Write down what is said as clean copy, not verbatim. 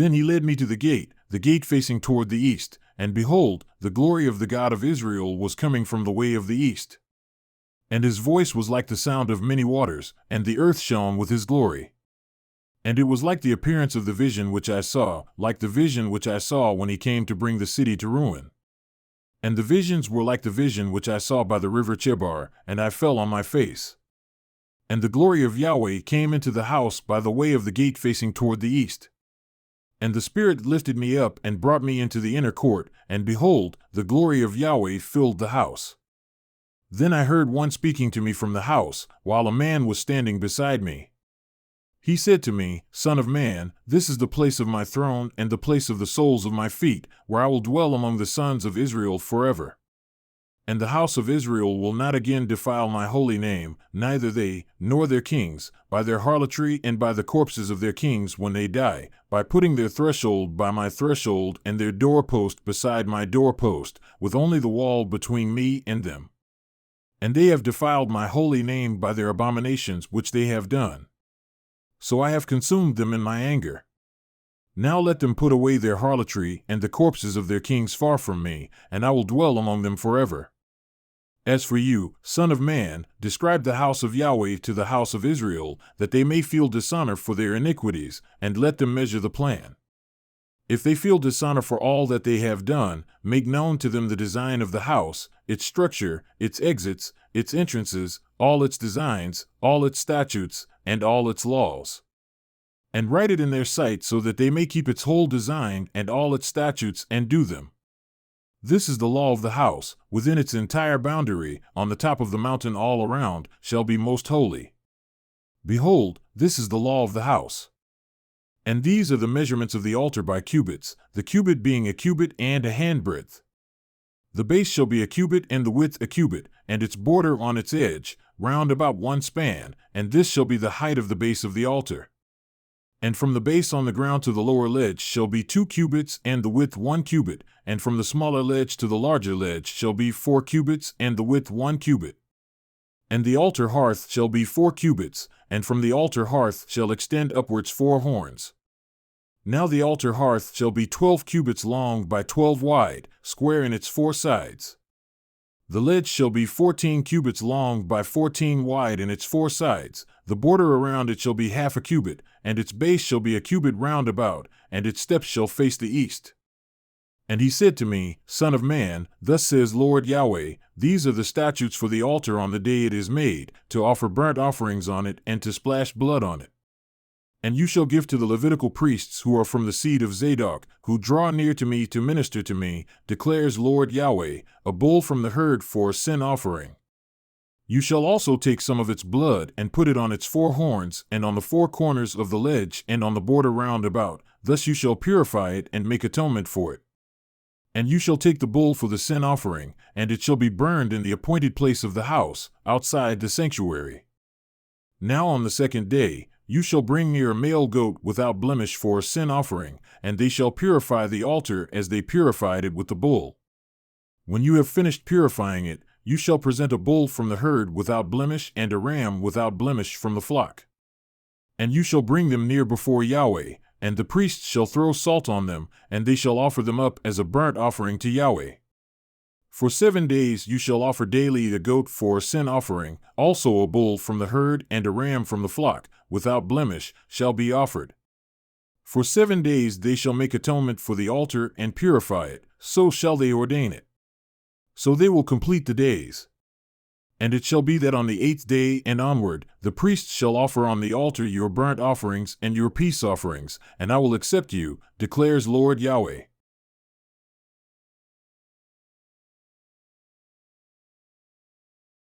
Then he led me to the gate facing toward the east, and behold, the glory of the God of Israel was coming from the way of the east. And his voice was like the sound of many waters, and the earth shone with his glory. And it was like the appearance of the vision which I saw, like the vision which I saw when he came to bring the city to ruin. And the visions were like the vision which I saw by the river Chebar, and I fell on my face. And the glory of Yahweh came into the house by the way of the gate facing toward the east. And the Spirit lifted me up and brought me into the inner court, and behold, the glory of Yahweh filled the house. Then I heard one speaking to me from the house, while a man was standing beside me. He said to me, Son of man, this is the place of my throne and the place of the soles of my feet, where I will dwell among the sons of Israel forever. And the house of Israel will not again defile my holy name, neither they, nor their kings, by their harlotry and by the corpses of their kings when they die, by putting their threshold by my threshold and their doorpost beside my doorpost, with only the wall between me and them. And they have defiled my holy name by their abominations which they have done. So I have consumed them in my anger. Now let them put away their harlotry and the corpses of their kings far from me, and I will dwell among them forever. As for you, son of man, describe the house of Yahweh to the house of Israel, that they may feel dishonor for their iniquities, and let them measure the plan. If they feel dishonor for all that they have done, make known to them the design of the house, its structure, its exits, its entrances, all its designs, all its statutes, and all its laws. And write it in their sight so that they may keep its whole design and all its statutes and do them. This is the law of the house, within its entire boundary, on the top of the mountain all around, shall be most holy. Behold, this is the law of the house. And these are the measurements of the altar by cubits, the cubit being a cubit and a handbreadth. The base shall be a cubit and the width a cubit, and its border on its edge, round about 1 span, and this shall be the height of the base of the altar. And from the base on the ground to the lower ledge shall be 2 cubits and the width 1 cubit, and from the smaller ledge to the larger ledge shall be 4 cubits and the width 1 cubit. And the altar hearth shall be 4 cubits, and from the altar hearth shall extend upwards 4 horns. Now the altar hearth shall be 12 cubits long by 12 wide, square in its 4 sides. The ledge shall be 14 cubits long by 14 wide in its 4 sides. The border around it shall be half a cubit, and its base shall be a cubit round about, and its steps shall face the east. And he said to me, Son of man, thus says Lord Yahweh, these are the statutes for the altar on the day it is made, to offer burnt offerings on it and to splash blood on it. And you shall give to the Levitical priests who are from the seed of Zadok, who draw near to me to minister to me, declares Lord Yahweh, a bull from the herd for a sin offering. You shall also take some of its blood and put it on its 4 horns and on the 4 corners of the ledge and on the border round about. Thus you shall purify it and make atonement for it. And you shall take the bull for the sin offering, and it shall be burned in the appointed place of the house, outside the sanctuary. Now on the 2nd day, you shall bring near a male goat without blemish for a sin offering, and they shall purify the altar as they purified it with the bull. When you have finished purifying it, you shall present a bull from the herd without blemish and a ram without blemish from the flock. And you shall bring them near before Yahweh, and the priests shall throw salt on them, and they shall offer them up as a burnt offering to Yahweh. For 7 days you shall offer daily a goat for a sin offering, also a bull from the herd and a ram from the flock, without blemish, shall be offered. For 7 days they shall make atonement for the altar and purify it, so shall they ordain it. So they will complete the days. And it shall be that on the 8th day and onward, the priests shall offer on the altar your burnt offerings and your peace offerings, and I will accept you, declares Lord Yahweh.